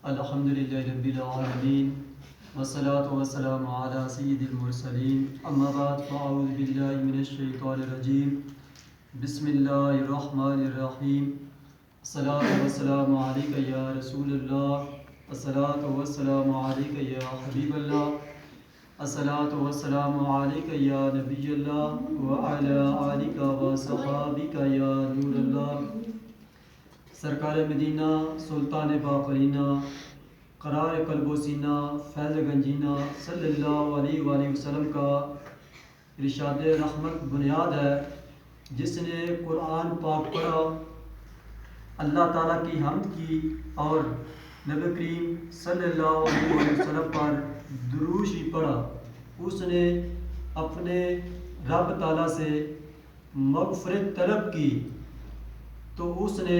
الحمدللہ رب العالمین والصلاة والسلام علی سید المرسلین اما بعد فاعوذ باللہ من الشیطان الرجیم بسم اللہ الرحمن الرحیم الصلاة والسلام علیک یا رسول اللہ الصلاة والسلام علیک یا حبیب اللہ الصلاة والسلام علیک یا نبی اللہ وعلی آلک وصحابک یا نور اللہ سرکار مدینہ سلطان باقرینہ قرار قلب و سینہ فیض گنجینہ صلی اللہ علیہ وآلہ وسلم کا ارشاد رحمت بنیاد ہے. جس نے قرآن پاک پڑھا، اللہ تعالیٰ کی حمد کی اور نبی کریم صلی اللہ علیہ وآلہ وسلم پر درود ہی پڑھا، اس نے اپنے رب تعالیٰ سے مغفرت طلب کی تو اس نے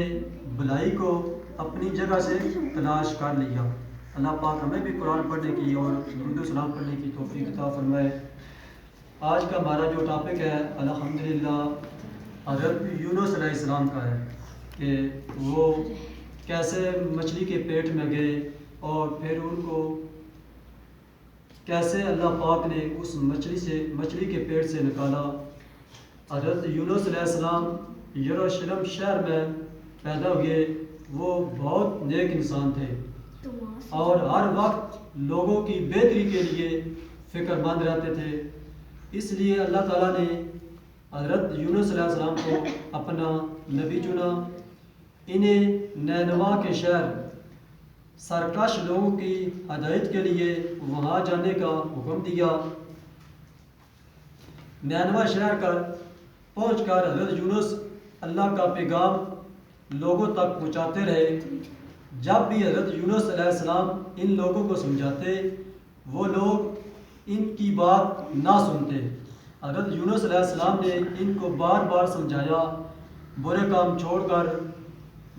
بھلائی کو اپنی جگہ سے تلاش کر لیا. اللہ پاک ہمیں بھی قرآن پڑھنے کی اور درود و سلام پڑھنے کی توفیق عطا فرمائے. آج کا ہمارا جو ٹاپک ہے الحمدللہ حضرت یونس علیہ السلام کا ہے کہ وہ کیسے مچھلی کے پیٹ میں گئے اور پھر ان کو کیسے اللہ پاک نے اس مچھلی کے پیٹ سے نکالا. حضرت یونس علیہ السلام یروشلم شہر میں پیدا ہوئے. وہ بہت نیک انسان تھے اور ہر وقت لوگوں کی بہتری کے لیے فکر مند رہتے تھے. اس لیے اللہ تعالیٰ نے حضرت یونس علیہ السلام کو اپنا نبی چنا. انہیں نینوا کے شہر سرکش لوگوں کی ہدایت کے لیے وہاں جانے کا حکم دیا. نینوا شہر کا پہنچ کر حضرت یونس اللہ کا پیغام لوگوں تک پہنچاتے رہے. جب بھی حضرت یونس علیہ السلام ان لوگوں کو سمجھاتے، وہ لوگ ان کی بات نہ سنتے. حضرت یونس علیہ السلام نے ان کو بار بار سمجھایا، برے کام چھوڑ کر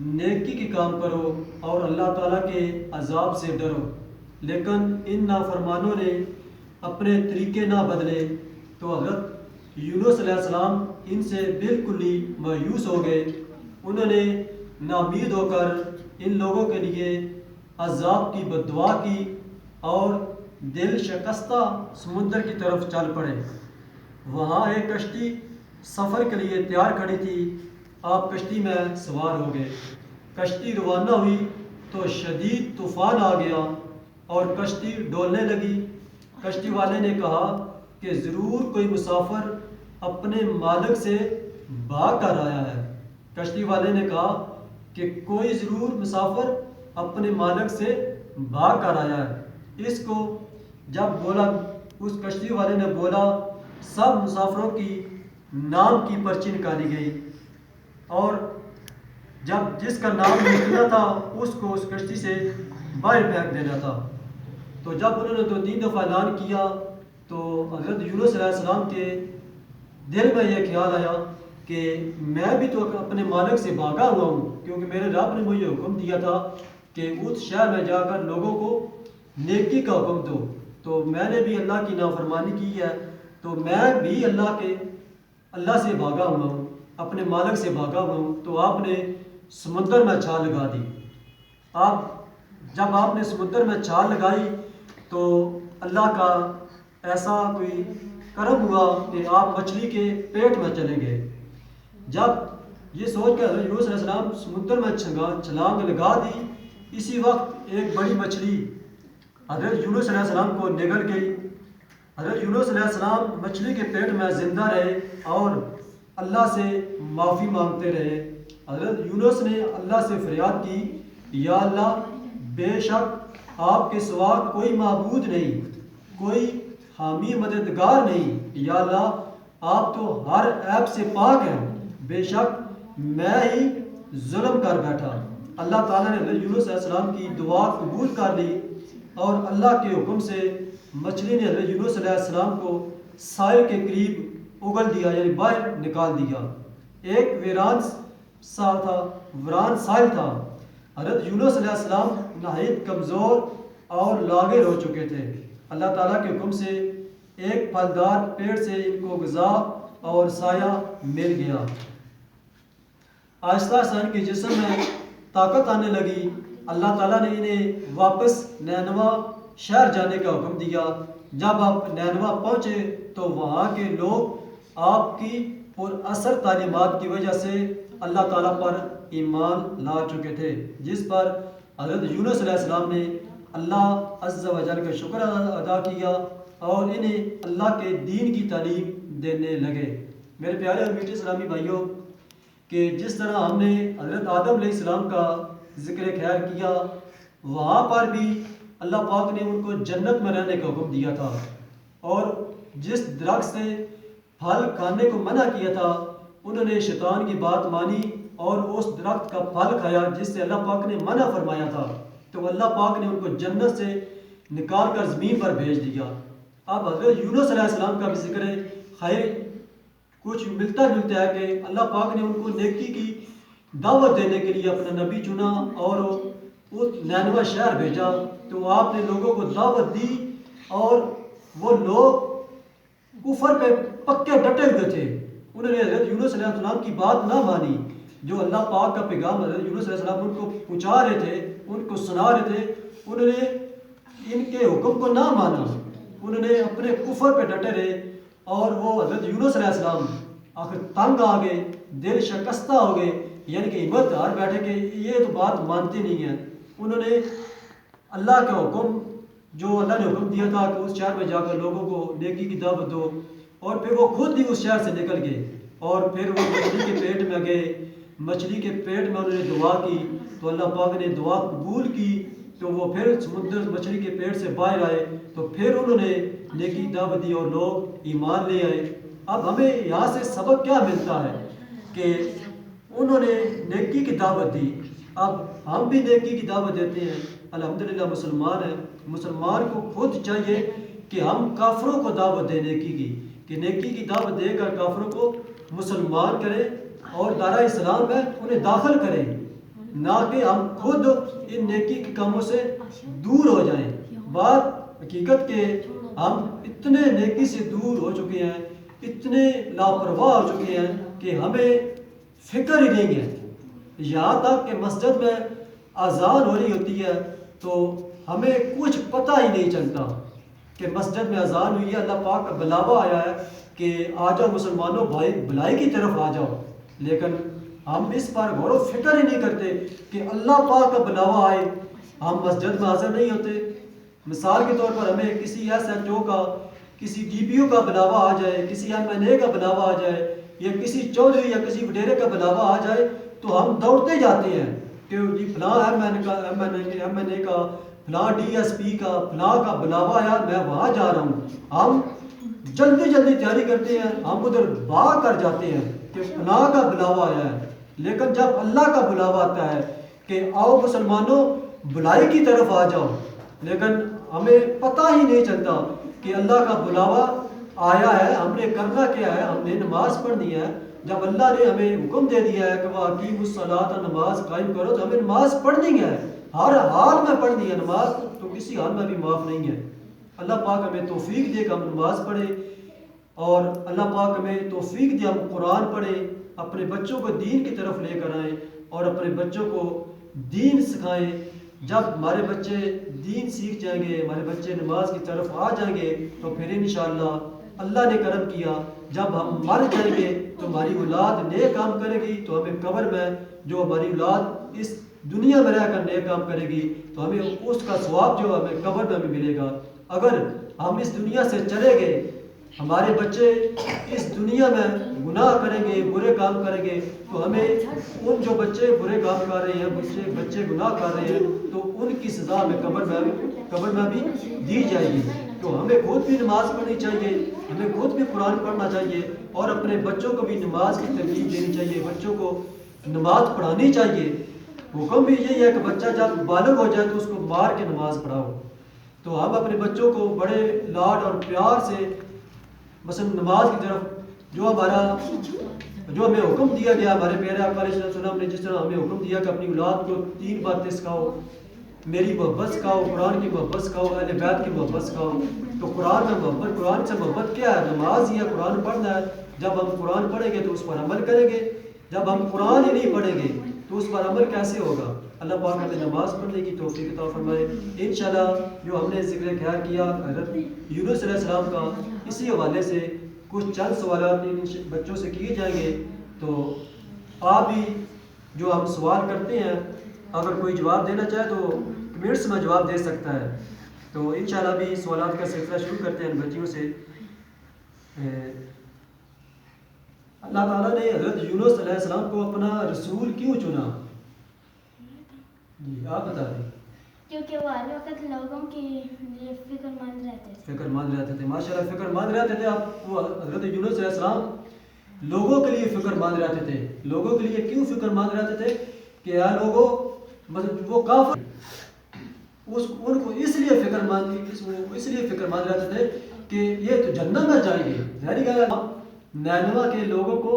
نیکی کے کام کرو اور اللہ تعالیٰ کے عذاب سے ڈرو. لیکن ان نافرمانوں نے اپنے طریقے نہ بدلے تو حضرت یونس علیہ السلام ان سے بالکل ہی مایوس ہو گئے. انہوں نے ناامید ہو کر ان لوگوں کے لیے عذاب کی بد دعا کی اور دل شکستہ سمندر کی طرف چل پڑے. وہاں ایک کشتی سفر کے لیے تیار کھڑی تھی. آپ کشتی میں سوار ہو گئے. کشتی روانہ ہوئی تو شدید طوفان آ گیا اور کشتی ڈولنے لگی. کشتی والے نے کہا کہ ضرور کوئی مسافر اپنے مالک سے بھاگ کر آیا ہے. کشتی والے نے کہا کہ کوئی ضرور مسافر اپنے مالک سے بھاگ کر آیا ہے. اس کو جب بولا، اس کشتی والے نے بولا، سب مسافروں کی نام کی پرچی نکالی گئی اور جب جس کا نام نکلا تھا اس کو اس کشتی سے باہر پھینک دینا تھا. تو جب انہوں نے 2-3 دفعہ اعلان کیا تو حضرت یونس علیہ السلام کے دل میں یہ خیال آیا کہ میں بھی تو اپنے مالک سے بھاگا ہوا ہوں، کیونکہ میرے رب نے مجھے حکم دیا تھا کہ اس شہر میں جا کر لوگوں کو نیکی کا حکم دو. تو میں نے بھی اللہ کی نافرمانی کی ہے تو میں بھی اللہ سے بھاگا ہوا ہوں، اپنے مالک سے بھاگا ہوا ہوں. تو آپ نے سمندر میں چھال لگا دی. جب آپ نے سمندر میں چھال لگائی تو اللہ کا ایسا کوئی کرم ہوا کہ آپ مچھلی کے پیٹ میں چلے گئے. جب یہ سوچ کر حضرت یونس علیہ السلام سمندر میں چھلانگ لگا دی، اسی وقت ایک بڑی مچھلی حضرت یونس علیہ السلام کو نگل گئی. حضرت یونس علیہ السلام مچھلی کے پیٹ میں زندہ رہے اور اللہ سے معافی مانگتے رہے. حضرت یونس نے اللہ سے فریاد کی، یا اللہ، بے شک آپ کے سوا کوئی معبود نہیں، کوئی حامی مددگار نہیں. یا اللہ، آپ تو ہر عیب سے پاک ہیں، بے شک میں ہی ظلم کر بیٹھا. اللہ تعالیٰ نے حضرت یونس علیہ السلام کی دعا قبول کر لی اور اللہ کے حکم سے مچھلی نے حضرت یونس علیہ السلام کو ساحل کے قریب اگل دیا، یعنی باہر نکال دیا. ایک ویران ساحل تھا. حضرت یونس علیہ السلام نہایت کمزور اور لاغر ہو چکے تھے. اللہ تعالیٰ کے حکم سے ایک پھلدار پیڑ سے ان کو غذا اور سایہ مل گیا. آہستہ آہستہ ان کے جسم میں طاقت آنے لگی اللہ تعالیٰ نے انہیں واپس نینوا شہر جانے کا حکم دیا۔ جب آپ نینوا پہنچے تو وہاں کے لوگ آپ کی پر اثر تعلیمات کی وجہ سے اللہ تعالیٰ پر ایمان لا چکے تھے، جس پر حضرت یونس علیہ السلام نے اللہ عز و جل کا شکر ادا کیا اور انہیں اللہ کے دین کی تعلیم دینے لگے۔ میرے پیارے اور میٹھے اسلامی بھائیوں، کہ جس طرح ہم نے حضرت آدم علیہ السلام کا ذکر خیر کیا، وہاں پر بھی اللہ پاک نے ان کو جنت میں رہنے کا حکم دیا تھا، اور جس درخت سے پھل کھانے کو منع کیا تھا انہوں نے شیطان کی بات مانی اور اس درخت کا پھل کھایا جس سے اللہ پاک نے منع فرمایا تھا، تو اللہ پاک نے ان کو جنت سے نکال کر زمین پر بھیج دیا۔ اب حضرت یونس علیہ السلام کا بھی ذکر خیر کچھ ملتا جلتا ہے کہ اللہ پاک نے ان کو نیکی کی دعوت دینے کے لیے اپنا نبی چنا اور اس نینوا شہر بھیجا، تو آپ نے لوگوں کو دعوت دی اور وہ لوگ کفر پہ پکے ڈٹے ہوئے تھے۔ انہوں نے حضرت یونس علیہ السلام کی بات نہ مانی، جو اللہ پاک کا پیغام حضرت یونس علیہ السلام ان کو پہنچا رہے تھے، ان کو سنا رہے تھے، انہوں نے ان کے حکم کو نہ مانا، انہوں نے اپنے کفر پہ ڈٹے رہے، اور وہ حضرت یونس علیہ السلام آخر تنگ آ گئے، دل شکستہ ہو گئے، یعنی کہ ہمت ہار بیٹھے کہ یہ تو بات مانتے نہیں ہیں۔ انہوں نے اللہ کا حکم جو اللہ نے حکم دیا تھا کہ اس شہر میں جا کر لوگوں کو نیکی کی دعوت دو، اور پھر وہ خود ہی اس شہر سے نکل گئے، اور پھر وہ مچھلی کے پیٹ میں گئے، مچھلی کے پیٹ میں انہوں نے دعا کی تو اللہ پاک نے دعا قبول کی، تو وہ پھر سمندر مچھلی کے پیٹ سے باہر آئے، تو پھر انہوں نے نیکی دعوت دی اور لوگ ایمان لے آئے۔ اب ہمیں یہاں سے سبق کیا ملتا ہے کہ انہوں نے نیکی کی دعوت دی، اب ہم بھی نیکی کی دعوت دیتے ہیں، الحمدللہ مسلمان ہیں۔ مسلمان کو خود چاہیے کہ ہم کافروں کو دعوت دیں نیکی کی، کہ نیکی کی دعوت دے کر کافروں کو مسلمان کریں اور دائرہ اسلام میں انہیں داخل کریں، نہ کہ ہم خود ان نیکی کے کاموں سے دور ہو جائیں۔ بات حقیقت کہ ہم اتنے نیکی سے دور ہو چکے ہیں، اتنے لاپرواہ ہو چکے ہیں کہ ہمیں فکر ہی نہیں ہے، یہاں تک کہ مسجد میں اذان ہو رہی ہوتی ہے تو ہمیں کچھ پتہ ہی نہیں چلتا کہ مسجد میں اذان ہوئی ہے، اللہ پاک کا بلاوا آیا ہے کہ آ جاؤ مسلمانوں، بھائی بھلائی کی طرف آ جاؤ، لیکن ہم اس پر غور و فکر ہی نہیں کرتے کہ اللہ پاک کا بلاوا آئے، ہم مسجد میں حاضر نہیں ہوتے۔ مثال کے طور پر ہمیں کسی ایس ایچ او کا، کسی ڈی پی او کا بلاوا آ جائے، کسی ایم این اے کا بلاوا آ جائے، یا کسی چودھری یا کسی وڈیرے کا بلاوا آ جائے تو ہم دوڑتے جاتے ہیں کہ جی فلاں ایم این اے کا، فلاں ڈی ایس پی کا، فلاں کا بلاوا آیا، میں وہاں جا رہا ہوں۔ ہم جلدی جلدی تیاری کرتے ہیں، ہم ادھر بھاگ کر جاتے ہیں کہ فلاں کا بلاوا آیا ہے، لیکن جب اللہ کا بلاوا آتا ہے کہ آؤ مسلمانوں بھلائی کی طرف آ جاؤ، لیکن ہمیں پتہ ہی نہیں چلتا کہ اللہ کا بلاوا آیا ہے، ہم نے کرنا کیا ہے، ہم نے نماز پڑھنی ہے۔ جب اللہ نے ہمیں حکم دے دیا ہے کہ وَأَقِیمُوا الصَّلَاةَ، نماز قائم کرو، تو ہمیں نماز پڑھنی ہے، ہر حال میں پڑھنی ہے، نماز تو کسی حال میں بھی معاف نہیں ہے۔ اللہ پاک ہمیں توفیق دے کہ ہم نماز پڑھیں، اور اللہ پاک ہمیں توفیق دے ہم قرآن پڑھیں، اپنے بچوں کو دین کی طرف لے کر آئیں اور اپنے بچوں کو دین سکھائیں۔ جب ہمارے بچے دین سیکھ جائیں گے، ہمارے بچے نماز کی طرف آ جائیں گے، تو پھر انشاءاللہ اللہ نے کرم کیا، جب ہم مر جائیں گے تو ہماری اولاد نیک کام کرے گی، تو ہمیں قبر میں جو ہماری اولاد اس دنیا میں رہ کر نیک کام کرے گی تو ہمیں اس کا ثواب جو ہمیں قبر میں بھی ملے گا۔ اگر ہم اس دنیا سے چلے گئے، ہمارے بچے اس دنیا میں گناہ کریں گے، برے کام کریں گے، تو ہمیں ان جو بچے برے کام کر رہے ہیں، بچے گناہ کر رہے ہیں، تو ان کی سزا ہمیں قبر میں بھی دی جائے گی۔ تو ہمیں خود بھی نماز پڑھنی چاہیے، ہمیں خود بھی قرآن پڑھنا چاہیے، اور اپنے بچوں کو بھی نماز کی ترغیب دینی چاہیے، بچوں کو نماز پڑھانی چاہیے۔ حکم بھی یہی ہے کہ بچہ جب بالغ ہو جائے تو اس کو مار کے نماز پڑھاؤ۔ تو ہم اپنے بچوں کو بڑے لاڈ اور پیار سے مثلا نماز کی طرف جو ہمیں حکم دیا گیا، ہمارے پیارے آقا علیہ السلام نے جس طرح ہمیں حکم دیا کہ اپنی اولاد کو 3 باتیں سکھاؤ، میری محبت سکھاؤ، قرآن کی محبت سکھاؤ، اہل بیت کی محبت سکھاؤ۔ تو قرآن میں محبت، قرآن سے محبت کیا ہے؟ نماز ہی ہے، قرآن پڑھنا ہے۔ جب ہم قرآن پڑھیں گے تو اس پر عمل کریں گے، جب ہم قرآن ہی نہیں پڑھیں گے تو اس پر عمل کیسے ہوگا؟ اللہ پاک ہمیں نماز پڑھنے کی توفیق عطا فرمائے. انشاءاللہ جو ہم نے ذکر خیر کیا حضرت یونس علیہ السلام کا، اسی حوالے سے کچھ چند سوالات ان بچوں سے کیے جائیں گے. تو آپ بھی جو ہم سوال کرتے ہیں اگر کوئی جواب دینا چاہے تو کمنٹس میں جواب دے سکتا ہے. تو انشاءاللہ بھی سوالات کا سلسلہ شروع کرتے ہیں ان بچیوں سے. اللہ تعالیٰ نے حضرت یونس علیہ السلام کو اپنا رسول کیوں چنا؟ جی آپ بتا دیں. کیونکہ وہ ہر وقت لوگوں کے لیے فکر مند رہتے تھے. فکر مند رہتے تھے، ماشاءاللہ فکر مند رہتے تھے. آپ وہ حضرت یونس علیہ السلام لوگوں کے لیے فکر مند رہتے تھے. لوگوں کے لیے کیوں فکر مند رہتے تھے کہ یار لوگوں مطلب وہ کافر ان کو اس لیے فکر مند رہتے تھے کہ یہ تو جنت میں جائیں گے. ظاہری ہے نینوا کے لوگوں کو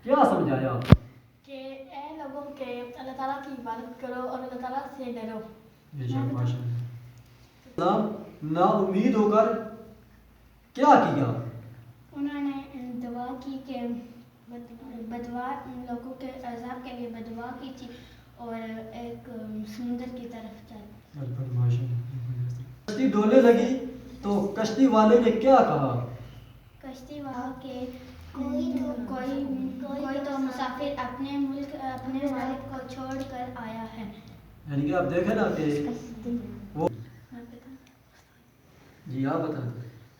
کیا سمجھایا کہ اے لوگوں کے اللہ تعالیٰ کی عبادت کرو اور اللہ تعالیٰ سے ڈرو. نا امید ہو کر کیا کیا؟ انہوں نے دعا کی کہ بدعا لوگوں کے عذاب کے لیے بدعا کی تھی اور ایک سمندر کی طرف چل. کشتی ڈولنے لگی تو کشتی والے نے کیا کہا؟ کشتی وہاں کے کوئی تو مسافر اپنے ملک اپنے مالک کو چھوڑ کر آیا ہے. یعنی کہ آپ دیکھیں نا کہ وہ جی آپ بتائیں.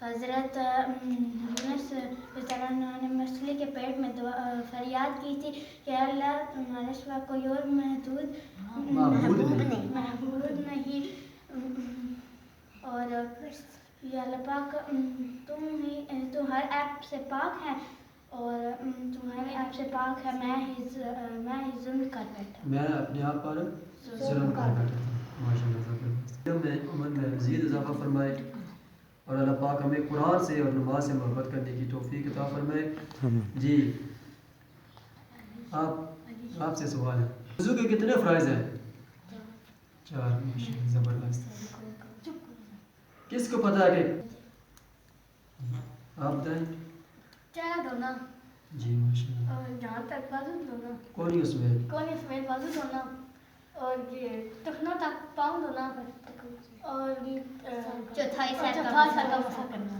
حضرت یونس نے مچھلی کے پیٹ میں فریاد کی تھی کہ اللہ تمہارے سوا کوئی اور محبوب نہیں اور یا اللہ پاک تم ہر ایپ سے پاک ہے اور تمہارے ایپ سے پاک ہے. میں ہی ظلم کر بیٹھا. میں اپنے آپ پر ظلم کر بیٹھا تھا. ماشاءاللہ میں عمر میں مزید اضافہ فرمائے اور اللہ پاک ہمیں قرآن سے اور نماز سے محبت کرنے کی توفیق عطا فرمائے. جی آپ سے سوال ہے. وضو کے کتنے فرائض ہیں؟ 4. زبردست. کس کو پتہ ہے کہ آپ بتائیں. چہرہ دھونا. جی ماشاءاللہ. اور جہاں تک بازو دھونا. کون اس میں بازو دھونا اور یہ ٹخنوں تک پاؤں دھونا اور چوتھائی سر کا مسح کرنا.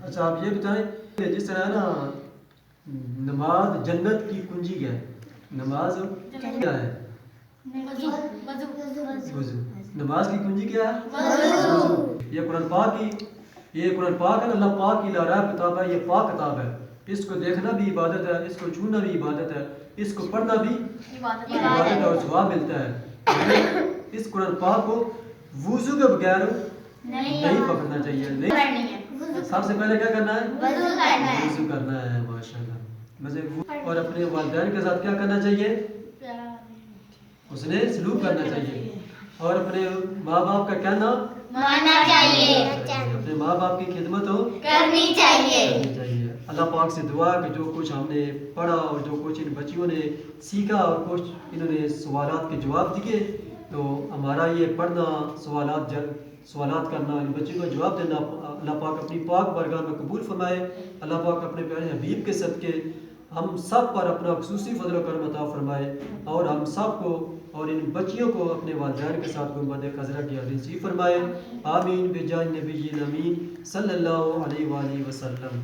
اچھا آپ یہ بتائیں جس طرح نا نماز جنت کی کنجی ہے. نماز کیا ہے؟ وضو. نماز کی کنجی کیا ہے؟ وضو. یہ قرآن پاک ہے. اللہ پاک کی لارائب کتاب ہے. یہ پاک کتاب ہے. اس کو دیکھنا بھی عبادت ہے، اس کو چھونا بھی عبادت ہے، اس کو پڑھنا بھی عبادت ہے اور ثواب ملتا ہے. اس قرآن پاک کو وضو کے بغیر نہیں پکڑنا چاہیے. سب سے پہلے کیا کرنا ہے؟ وضو کرنا ہے. ماشاءاللہ. اور اپنے والدین کے ساتھ کیا کرنا چاہیے؟ اس نے سلوک کرنا چاہیے اور اپنے ماں باپ کا کہنا ماننا چاہیے. اپنے ماں باپ کی خدمت کرنی چاہیے. اللہ پاک سے دعا کہ جو کچھ ہم نے پڑھا اور جو کچھ ان بچیوں نے سیکھا اور کچھ انہوں نے سوالات کے جواب دیے تو ہمارا یہ پڑھنا سوالات کرنا ان بچوں کو جواب دینا اللہ پاک اپنی پاک بارگاہ میں قبول فرمائے. اللہ پاک اپنے پیارے حبیب کے صدقے ہم سب پر اپنا خصوصی فضل و کرم عطا فرمائے اور ہم سب کو اور ان بچیوں کو اپنے والدین کے ساتھ گنبد خضرا کی حاضری نصیب فرمائے. آمین بجاہ نبی امین صلی اللہ علیہ وآلہ وسلم.